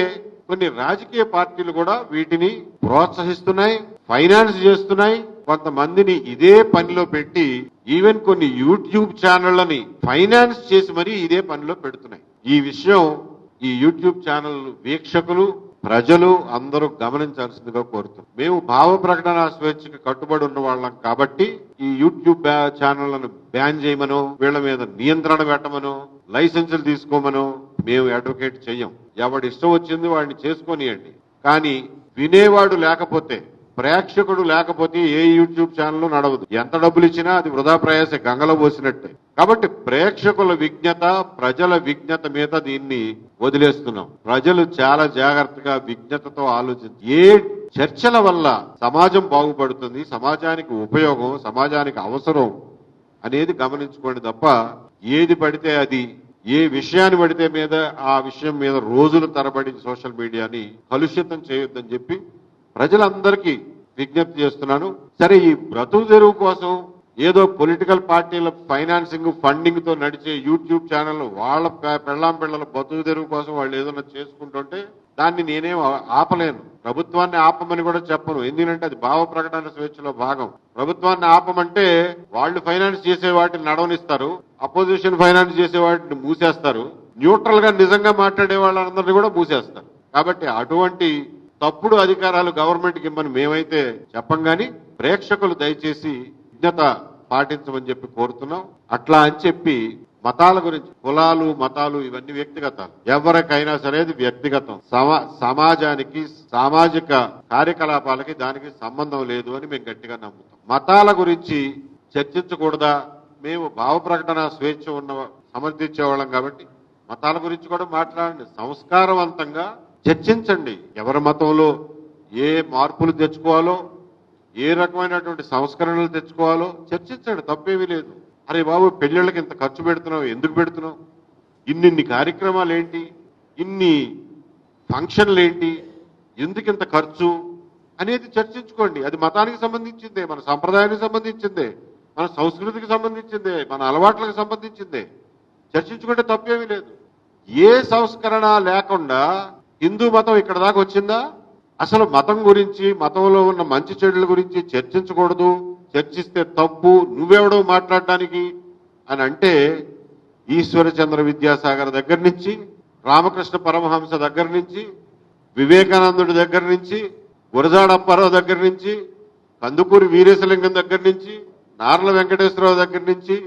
S1: కొన్ని రాజకీయ పార్టీలు కూడా వీటిని ప్రోత్సహిస్తున్నాయి, ఫైనాన్స్ చేస్తున్నాయి. కొంతమందిని ఇదే పనిలో పెట్టి ఈవెన్ కొన్ని యూట్యూబ్ ఛానళ్లని ఫైనాన్స్ చేసి మరీ ఇదే పనిలో పెడుతున్నాయి. ఈ విషయం ఈ యూట్యూబ్ ఛానల్ వీక్షకులు, ప్రజలు అందరూ గమనించాల్సిందిగా కోరుతున్నాం. మేము భావ ప్రకటన స్వేచ్ఛకి కట్టుబడి ఉన్న వాళ్ళం కాబట్టి ఈ యూట్యూబ్ ఛానళ్లను బ్యాన్ చేయమనో, వీళ్ళ మీద నియంత్రణ పెట్టమనో, లైసెన్సులు తీసుకోమనో మేము అడ్వకేట్ చెయ్యం. ఎవడి ఇష్టం వచ్చింది వాడిని చేసుకొనియండి. కానీ వినేవాడు లేకపోతే, ప్రేక్షకుడు లేకపోతే ఏ యూట్యూబ్ ఛానల్ నడవదు. ఎంత డబ్బులు ఇచ్చినా అది వృధా ప్రయాస, గంగలో పోసినట్టే. కాబట్టి ప్రేక్షకుల విజ్ఞత, ప్రజల విజ్ఞత మీద దీన్ని వదిలేస్తున్నాం. ప్రజలు చాలా జాగ్రత్తగా విజ్ఞతతో ఆలోచించి ఏ చర్చల వల్ల సమాజం బాగుపడుతుంది, సమాజానికి ఉపయోగం, సమాజానికి అవసరం అనేది గమనించుకోండి తప్ప ఏది పడితే అది, ఏ విషయాన్ని పడితే మీద ఆ విషయం మీద రోజుల తరబడి సోషల్ మీడియాని కలుషితం చేయొద్దని చెప్పి ప్రజలందరికీ విజ్ఞప్తి చేస్తున్నాను. సరే, ఈ బ్రతుకు తెరువు కోసం ఏదో పొలిటికల్ పార్టీల ఫైనాన్సింగ్, ఫండింగ్ తో నడిచే యూట్యూబ్ ఛానల్ వాళ్ళ పిల్లల బ్రతుకు తెరువు కోసం వాళ్ళు ఏదైనా చేసుకుంటుంటే దాన్ని నేనేం ఆపలేను. ప్రభుత్వాన్ని ఆపమని కూడా చెప్పను. ఎందుకంటే అది భావ ప్రకటన స్వేచ్ఛలో భాగం. ప్రభుత్వాన్ని ఆపమంటే వాళ్ళు ఫైనాన్స్ చేసే వాటిని నడవనిస్తారు, అపోజిషన్ ఫైనాన్స్ చేసే వాటిని మూసేస్తారు, న్యూట్రల్ గా నిజంగా మాట్లాడే వాళ్ళందరినీ కూడా మూసేస్తారు. కాబట్టి అటువంటి తప్పుడు అధికారాలు గవర్నమెంట్కి ఇమ్మని మేమైతే చెప్పం. కానీ ప్రేక్షకులు దయచేసి విజ్ఞత పాటించమని చెప్పి కోరుతున్నాం. అట్లా అని చెప్పి మతాల గురించి, కులాలు, మతాలు ఇవన్నీ వ్యక్తిగతాలు, ఎవరికైనా సరే వ్యక్తిగతం. సమాజానికి, సామాజిక కార్యకలాపాలకి దానికి సంబంధం లేదు అని మేము గట్టిగా నమ్ముతాం. మతాల గురించి చర్చించకూడదా? మేము భావ ప్రకటన స్వేచ్ఛ సమర్థించేవాళ్ళం కాబట్టి మతాల గురించి కూడా మాట్లాడండి, సంస్కారవంతంగా చర్చించండి. ఎవరి మతంలో ఏ మార్పులు తెచ్చుకోవాలో, ఏ రకమైనటువంటి సంస్కరణలు తెచ్చుకోవాలో చర్చించండి, తప్పేమీ లేదు. అరే బాబు, పెళ్ళిళ్ళకి ఇంత ఖర్చు పెడుతున్నావు, ఎందుకు పెడుతున్నావు, ఇన్ని కార్యక్రమాలు ఏంటి, ఇన్ని ఫంక్షన్లు ఏంటి, ఎందుకు ఇంత ఖర్చు అనేది చర్చించుకోండి. అది మతానికి సంబంధించిందే, మన సంప్రదాయానికి సంబంధించిందే, మన సంస్కృతికి సంబంధించిందే, మన అలవాట్లకు సంబంధించిందే. చర్చించుకుంటే తప్పేమీ లేదు. ఏ సంస్కరణ లేకుండా హిందూ మతం ఇక్కడ దాకా వచ్చిందా? అసలు మతం గురించి, మతంలో ఉన్న మంచి చెడుల గురించి చర్చించకూడదు, చర్చిస్తే తప్పు, నువ్వెవడో మాట్లాడడానికి అని అంటే ఈశ్వరచంద్ర విద్యాసాగర్ దగ్గర నుంచి, రామకృష్ణ పరమహంస దగ్గర నుంచి, వివేకానందుడి దగ్గర నుంచి, గురజాడ అప్పారావు దగ్గర నుంచి, కందుకూరి వీరేశలింగం దగ్గర నుంచి, నార్ల వెంకటేశ్వరరావు దగ్గర నుంచి,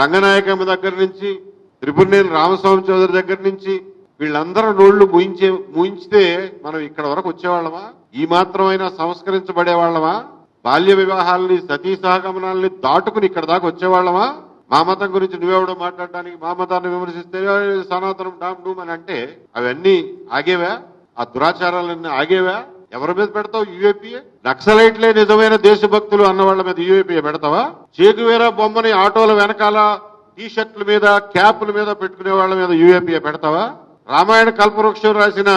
S1: రంగనాయకమ్మ దగ్గర నుంచి, త్రిపురనేని రామస్వామి చౌదరి దగ్గర నుంచి, వీళ్ళందరూ నోళ్లు మూయించితే మనం ఇక్కడ వరకు వచ్చేవాళ్ళమా? ఈ మాత్రమైనా సంస్కరించబడే వాళ్ళమా? బాల్య వివాహాలని, సతీ సహగమనాలని దాటుకుని ఇక్కడ దాకా వచ్చేవాళ్ళమా? మా మతం గురించి నువ్వెవడో మాట్లాడడానికి, మా మతాన్ని విమర్శిస్తే సనాతనం డామ్ డూమ్ అని అంటే అవన్నీ ఆగేవా? ఆ దురాచారాలన్నీ ఆగేవా? ఎవరి మీద పెడతావు యూఏపీఏ? నక్సలైట్లే నిజమైన దేశభక్తులు అన్న వాళ్ళ మీద యూఏపీఏ పెడతావా? చేగువేరా బొమ్మని ఆటోల వెనకాల, టీ షర్ట్ల మీద, క్యాప్ల మీద పెట్టుకునే వాళ్ళ మీద యూఏపీఏ పెడతావా? రామాయణ కల్పవృక్షం రాసిన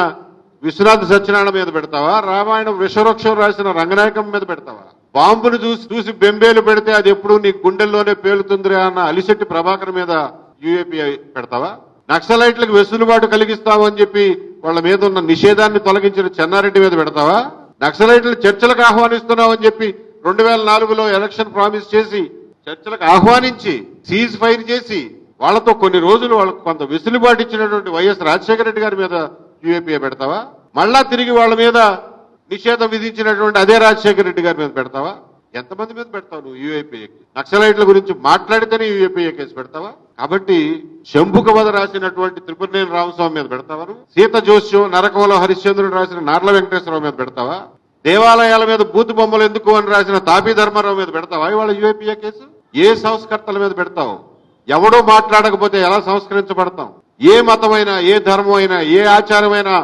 S1: విశ్వనాథ సత్యనారాయణ మీద పెడతావా? రామాయణ విశ్వవృక్షం రాసిన రంగనాయకం మీద పెడతావా? బాంబును చూసి బెంబేలు పెడితే అది ఎప్పుడు నీ గుండెల్లోనే పేలుతుందిరా అన్న అలిశెట్టి ప్రభాకర్ మీద యూఏపీ పెడతావా? నక్సలైట్లకు వెసులుబాటు కలిగిస్తావు అని చెప్పి వాళ్ళ మీద ఉన్న నిషేధాన్ని తొలగించిన చెన్నారెడ్డి మీద పెడతావా? నక్సలైట్లు చర్చలకు ఆహ్వానిస్తున్నావు అని చెప్పి 2004లో ఎలక్షన్ ప్రామిస్ చేసి చర్చలకు ఆహ్వానించి సీజ్ ఫైర్ చేసి వాళ్ళతో కొన్ని రోజులు వాళ్ళకు కొంత వెసులుబాటు ఇచ్చినటువంటి వైఎస్ రాజశేఖర రెడ్డి గారి మీద యూఏపీఏ పెడతావా? మళ్ళా తిరిగి వాళ్ళ మీద నిషేధం విధించినటువంటి అదే రాజశేఖర రెడ్డి గారి మీద పెడతావా? ఎంతమంది మీద పెడతావు నువ్వు యూఏపీఏకి? నక్సలైట్ల గురించి మాట్లాడితేనే యూఏపీఏ కేసు పెడతావా? కాబట్టి శంభుక వధ రాసినటువంటి త్రిపురనేని రామస్వామి మీద పెడతావా? సీత జోస్యం నరకంలో హరిశ్చంద్రుడు రాసిన నార్ల వెంకటేశ్వరరావు మీద పెడతావా? దేవాలయాల మీద బూతు బొమ్మలు ఎందుకు అని రాసిన తాపీ ధర్మారావు మీద పెడతావా ఇవాళ యూఏపీఏ కేసు? ఏ సంస్కర్తల మీద పెడతావు? ఎవడో మాట్లాడకపోతే ఎలా సంస్కరించబడతాం? ఏ మతమైనా, ఏ ధర్మమైనా, ఏ ఆచారమైనా,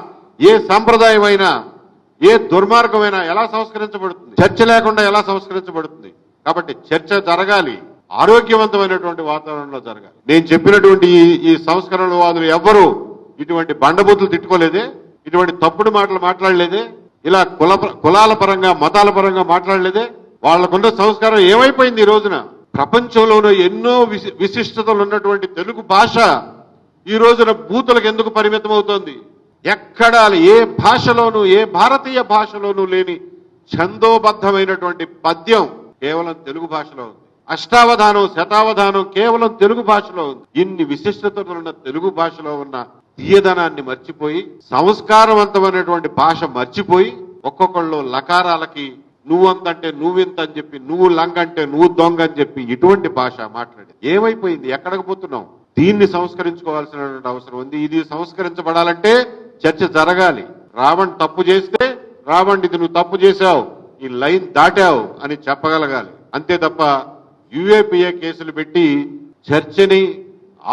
S1: ఏ సంప్రదాయమైనా, ఏ దుర్మార్గమైనా ఎలా సంస్కరించబడుతుంది? చర్చ లేకుండా ఎలా సంస్కరించబడుతుంది? కాబట్టి చర్చ జరగాలి, ఆరోగ్యవంతమైనటువంటి వాతావరణంలో జరగాలి. నేను చెప్పినటువంటి ఈ సంస్కరణవాదులు ఎవ్వరూ ఇటువంటి బండబూతులు తిట్టుకోలేదే, ఇటువంటి తప్పుడు మాటలు మాట్లాడలేదే, ఇలా కులాల పరంగా మతాల పరంగా మాట్లాడలేదే. వాళ్లకున్న సంస్కారం ఏమైపోయింది ఈ రోజున? ప్రపంచంలోనూ ఎన్నో విశిష్టతలు ఉన్నటువంటి తెలుగు భాష ఈ రోజున బూతులకు ఎందుకు పరిమితం అవుతోంది? ఎక్కడ ఏ భాషలోనూ, ఏ భారతీయ భాషలోనూ లేని ఛందోబద్ధమైనటువంటి పద్యం కేవలం తెలుగు భాషలో ఉంది. అష్టావధానం, శతావధానం కేవలం తెలుగు భాషలో ఉంది. ఇన్ని విశిష్టతలు ఉన్న తెలుగు భాషలో ఉన్న తీయదనాన్ని మర్చిపోయి, సంస్కారవంతమైనటువంటి భాష మర్చిపోయి, ఒక్కొక్కళ్ళు లకారాలకి నువ్వంతంటే నువ్వింత అని చెప్పి, నువ్వు లంగంటే నువ్వు దొంగ అని చెప్పి ఇటువంటి భాష మాట్లాడి ఏమైపోయింది? ఎక్కడికి పోతున్నాం? దీన్ని సంస్కరించుకోవాల్సినటువంటి అవసరం ఉంది. ఇది సంస్కరించబడాలంటే చర్చ జరగాలి. రావణ్ తప్పు చేస్తే రావణ్ ఇది నువ్వు తప్పు చేశావు, ఈ లైన్ దాటావు అని చెప్పగలగాలి. అంతే తప్ప యూఏపీఏ కేసులు పెట్టి చర్చని,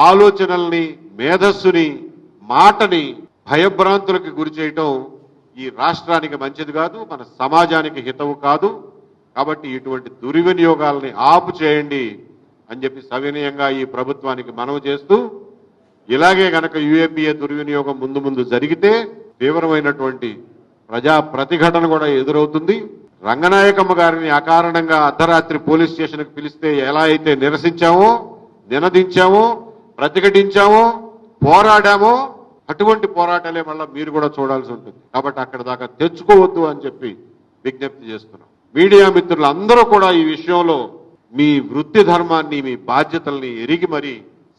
S1: ఆలోచనల్ని, మేధస్సుని, మాటని భయభ్రాంతులకు గురి చేయటం ఈ రాష్ట్రానికి మంచిది కాదు, మన సమాజానికి హితవు కాదు. కాబట్టి ఇటువంటి దుర్వినియోగాలని ఆపు చేయండి అని చెప్పి సవినయంగా ఈ ప్రభుత్వానికి మనవి చేస్తూ, ఇలాగే గనక యూఏపీఏ దుర్వినియోగం ముందు జరిగితే తీవ్రమైనటువంటి ప్రజా ప్రతిఘటన కూడా ఎదురవుతుంది. రంగనాయకమ్మ గారిని అకారణంగా అర్ధరాత్రి పోలీస్ స్టేషన్కి పిలిస్తే ఎలా అయితే నిరసించామో, నినదించామో, ప్రతిఘటించామో, పోరాడామో, అటువంటి పోరాటాలే మళ్ళీ మీరు కూడా చూడాల్సి ఉంటుంది. కాబట్టి అక్కడ దాకా తెచ్చుకోవద్దు అని చెప్పి విజ్ఞప్తి చేస్తున్నాం. మీడియా మిత్రులు అందరూ కూడా ఈ విషయంలో మీ వృత్తి ధర్మాన్ని, మీ బాధ్యతల్ని ఎరిగి మరి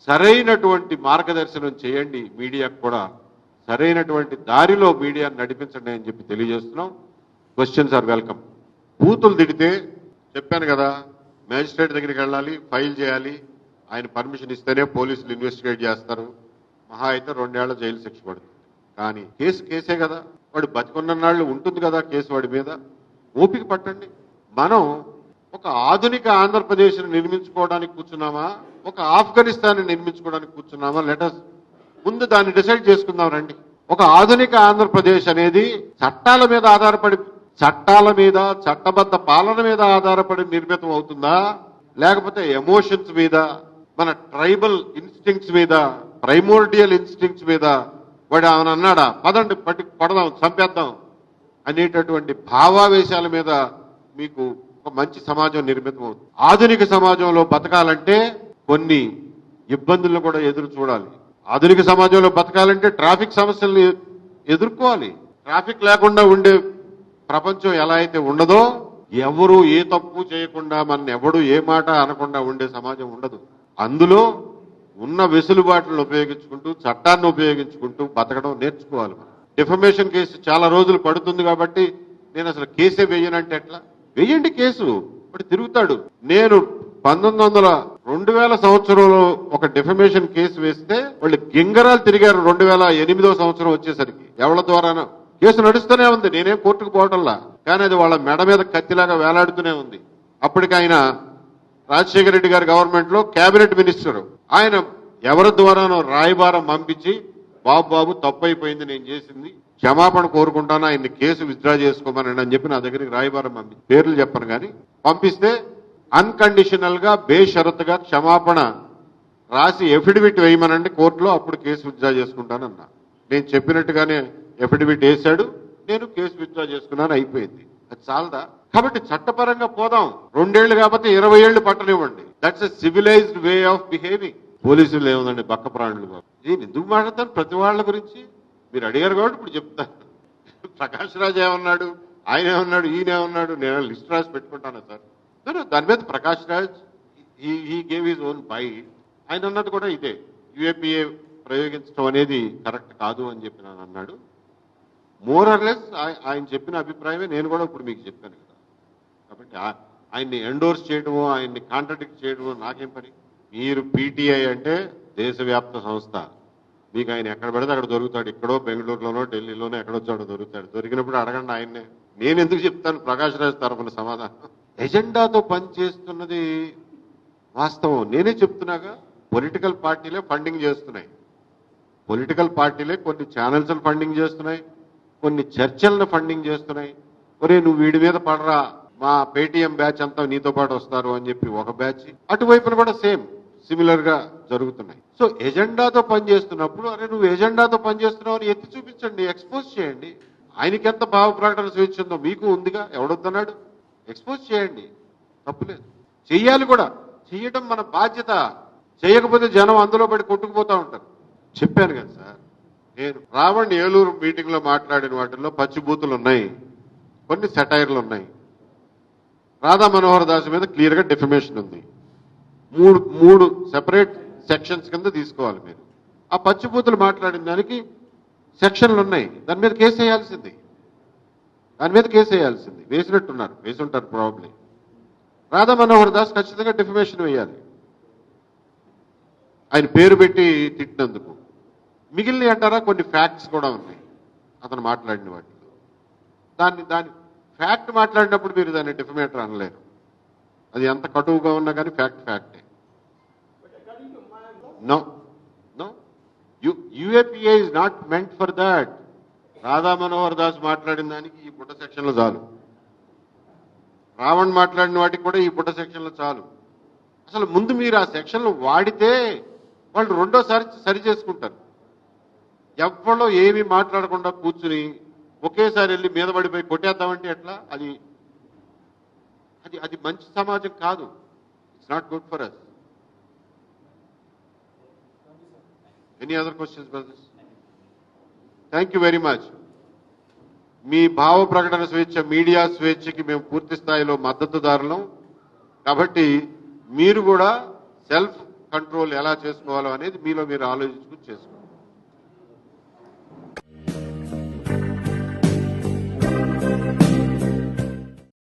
S1: సరైనటువంటి మార్గదర్శనం చేయండి. మీడియాకు కూడా సరైనటువంటి దారిలో మీడియాను నడిపించండి అని చెప్పి తెలియజేస్తున్నాం. Questions are welcome. బూతులు తిడితే చెప్పాను కదా, మేజిస్ట్రేట్ దగ్గరికి వెళ్ళాలి, ఫైల్ చేయాలి, ఆయన పర్మిషన్ ఇస్తేనే పోలీసులు ఇన్వెస్టిగేట్ చేస్తారు. మహా అయితే 2 ఏళ్ల జైలు శిక్ష పడుతుంది. కానీ కేసే కదా, వాడు బతికున్న నాళ్ళు ఉంటుంది కదా కేసు వాడి మీద. ఓపిక పట్టండి. మనం ఒక ఆధునిక ఆంధ్రప్రదేశ్ని నిర్మించుకోవడానికి కూర్చున్నామా, ఒక ఆఫ్ఘనిస్తాన్ని నిర్మించుకోవడానికి కూర్చున్నామా? లెటస్ ముందు దాన్ని డిసైడ్ చేసుకుందాం రండి. ఒక ఆధునిక ఆంధ్రప్రదేశ్ అనేది చట్టాల మీద ఆధారపడి, చట్టబద్ధ పాలన మీద ఆధారపడి నిర్మితం అవుతుందా, లేకపోతే ఎమోషన్స్ మీద, మన ట్రైబల్ ఇన్స్టింక్ట్స్ మీద, ప్రైమోర్డియల్ ఇన్స్టింక్ట్స్ మీద వాడు ఆయన అన్నాడా పదండి పడదాం, చంపేద్దాం అనేటటువంటి భావావేశాల మీద మీకు ఒక మంచి సమాజం నిర్మితం అవుతుంది. ఆధునిక సమాజంలో బతకాలంటే కొన్ని ఇబ్బందులను కూడా ఎదురు చూడాలి. ఆధునిక సమాజంలో బతకాలంటే ట్రాఫిక్ సమస్యల్ని ఎదుర్కోవాలి. ట్రాఫిక్ లేకుండా ఉండే ప్రపంచం ఎలా అయితే ఉండదో, ఎవరు ఏ తప్పు చేయకుండా, మన ఎవడు ఏ మాట అనకుండా ఉండే సమాజం ఉండదు. అందులో ఉన్న వెసులుబాట్లను ఉపయోగించుకుంటూ, చట్టాన్ని ఉపయోగించుకుంటూ బతకడం నేర్చుకోవాలి. డిఫమేషన్ కేసు చాలా రోజులు పడుతుంది కాబట్టి నేను అసలు కేసే వేయనంటే ఎట్లా? వేయండి కేసు, ఇప్పుడు తిరుగుతాడు. నేను 2000 సంవత్సరంలో ఒక డిఫమేషన్ కేసు వేస్తే వాళ్ళు గింగరాలు తిరిగారు. 2008వ సంవత్సరం వచ్చేసరికి ఎవరి ద్వారానో కేసు నడుస్తూనే ఉంది. నేనేం కోర్టుకు పోవటంలా, కానీ అది వాళ్ళ మెడ మీద కత్తిలాగా వేలాడుతూనే ఉంది. అప్పటికి ఆయన రాజశేఖర రెడ్డి గారి గవర్నమెంట్ లో కేబినెట్ మినిస్టర్, ఆయన ఎవరి ద్వారానో రాయబారం పంపించి బాబు తప్పు అయిపోయింది, నేను చేసింది క్షమాపణ కోరుకుంటాను, ఆయన్ని కేసు విత్డ్రా చేసుకోమని అని చెప్పి నా దగ్గరికి రాయబారం పంపించి, పేర్లు చెప్పను కానీ పంపిస్తే అన్కండిషనల్ గా బేషరతుగా క్షమాపణ రాసి ఎఫిడవిట్ వేయమనండి కోర్టులో, అప్పుడు కేసు విత్డ్రా చేసుకుంటానన్నా. నేను చెప్పినట్టుగానే ఎఫిడవిట్ వేశాడు, నేను కేసు విత్డ్రా చేసుకున్నాను, అయిపోయింది. అది చాలదా? కాబట్టి చట్టపరంగా పోదాం. 2 ఏళ్లు కాకపోతే 20 ఏళ్లు పట్టనివ్వండి. That's a civilized way of behaving. పోలీసులు ఏముందండి బక్క ప్రాణులు బాబు. నేను ఎందుకు మాట్లాడతాను ప్రతి వాళ్ళ గురించి? మీరు అడిగారు కాబట్టి ఇప్పుడు చెప్తాను. ప్రకాష్ రాజ్ ఏమన్నాడు, ఆయన ఏమన్నాడు, ఈయన ఏమన్నాడు, నేను లిస్ట్ రాసి పెట్టుకుంటాను సార్. దాని మీద Prakash Raj he gave his own bite. ఆయన అన్నది కూడా ఇదే, యుఏపిఏ ప్రయోగించడం అనేది కరెక్ట్ కాదు అని చెప్పి నేను అన్నాడు. మోర్ ఆర్ లెస్ ఆయన చెప్పిన అభిప్రాయమే నేను కూడా ఇప్పుడు మీకు చెప్పాను కదా. కాబట్టి ఆయన్ని ఎండోర్స్ చేయడమో ఆయన్ని కాంట్రడిక్ట్ చేయడమో నాకేం పని. మీరు పీటీఐ అంటే దేశవ్యాప్త సంస్థ, మీకు ఆయన ఎక్కడ పెడితే అక్కడ దొరుకుతాడు. ఎక్కడో బెంగళూరులోనో ఢిల్లీలోనో ఎక్కడొచ్చాడో దొరుకుతాడు. దొరికినప్పుడు అడగండి ఆయన్నే. నేను ఎందుకు చెప్తాను ప్రకాష్ రాజ్ తరఫున సమాధానం. ఎజెండాతో పనిచేస్తున్నది వాస్తవం. నేనే చెప్తున్నాగా, పొలిటికల్ పార్టీలే ఫండింగ్ చేస్తున్నాయి. పొలిటికల్ పార్టీలే కొన్ని ఛానల్స్ ఫండింగ్ చేస్తున్నాయి, కొన్ని చర్చలను ఫండింగ్ చేస్తున్నాయి. ఒరే నువ్వు వీడి మీద పడరా, మా పేటీఎం బ్యాచ్ అంతా నీతో పాటు వస్తారు అని చెప్పి ఒక బ్యాచ్, అటువైపున కూడా సేమ్ సిమిలర్ గా జరుగుతున్నాయి. సో ఎజెండాతో పనిచేస్తున్నప్పుడు అరే నువ్వు ఎజెండాతో పనిచేస్తున్నావు అని ఎత్తి చూపించండి, ఎక్స్పోజ్ చేయండి. ఆయనకి ఎంత భావ ప్రకటన స్వేచ్ఛ ఉందో మీకు ఉందిగా, ఎవడొద్దన్నాడు? ఎక్స్పోజ్ చేయండి, తప్పులేదు. చెయ్యాలి కూడా, చెయ్యడం మన బాధ్యత. చేయకపోతే జనం అందులో పడి కొట్టుకుపోతూ ఉంటారు. చెప్పాను కదా సార్, నేను రావణ్ ఏలూరు మీటింగ్ లో మాట్లాడిన వాటిల్లో పచ్చిబూతులు ఉన్నాయి, కొన్ని సెటైర్లు ఉన్నాయి. రాధా మనోహర్ దాస్ మీద క్లియర్ గా డెఫమేషన్ ఉంది. మూడు సెపరేట్ సెక్షన్స్ కింద తీసుకోవాలి మీరు. ఆ పచ్చిబూతులు మాట్లాడిన దానికి సెక్షన్లు ఉన్నాయి, దాని మీద కేసు వేయాల్సింది. వేసినట్టున్నారు, వేసి ఉంటారు ప్రాబ్లీ. రాధా మనోహర్ దాస్ ఖచ్చితంగా డెఫమేషన్ వేయాలి, ఆయన పేరు పెట్టి తిట్టినందుకు. మిగిలిన అంటారా కొన్ని ఫ్యాక్ట్స్ కూడా ఉన్నాయి అతను మాట్లాడిన వాటిలో. దాన్ని ఫ్యాక్ట్ మాట్లాడినప్పుడు మీరు దాన్ని డిఫమేటర్ అనలేరు. అది ఎంత కటువుగా ఉన్నా కానీ ఫ్యాక్టే. No no, UAPA is not meant for that. Radha Manohar Das మాట్లాడిన దానికి ఈ బుట్ట సెక్షన్లు చాలు, రావణ్ మాట్లాడిన వాటికి కూడా ఈ బుట్ట సెక్షన్లు చాలు. అసలు ముందు మీరు ఆ సెక్షన్లు వాడితే వాళ్ళు రెండోసారి సరి చేసుకుంటారు. ఎవ్వరో ఏమీ మాట్లాడకుండా కూర్చుని ఒకేసారి వెళ్ళి మీద పడిపోయి కొట్టేద్దామంటే ఎట్లా? అది మంచి సమాజం కాదు. It's not good for us. Any other questions brothers? Thank you very much. మీ భావ ప్రకటన స్వేచ్ఛ, మీడియా స్వేచ్ఛకి మేము పూర్తి స్థాయిలో మద్దతుదారులం. కాబట్టి మీరు కూడా సెల్ఫ్ కంట్రోల్ ఎలా చేసుకోవాలో అనేది మీలో మీరు ఆలోచించుకుని చేసుకోండి.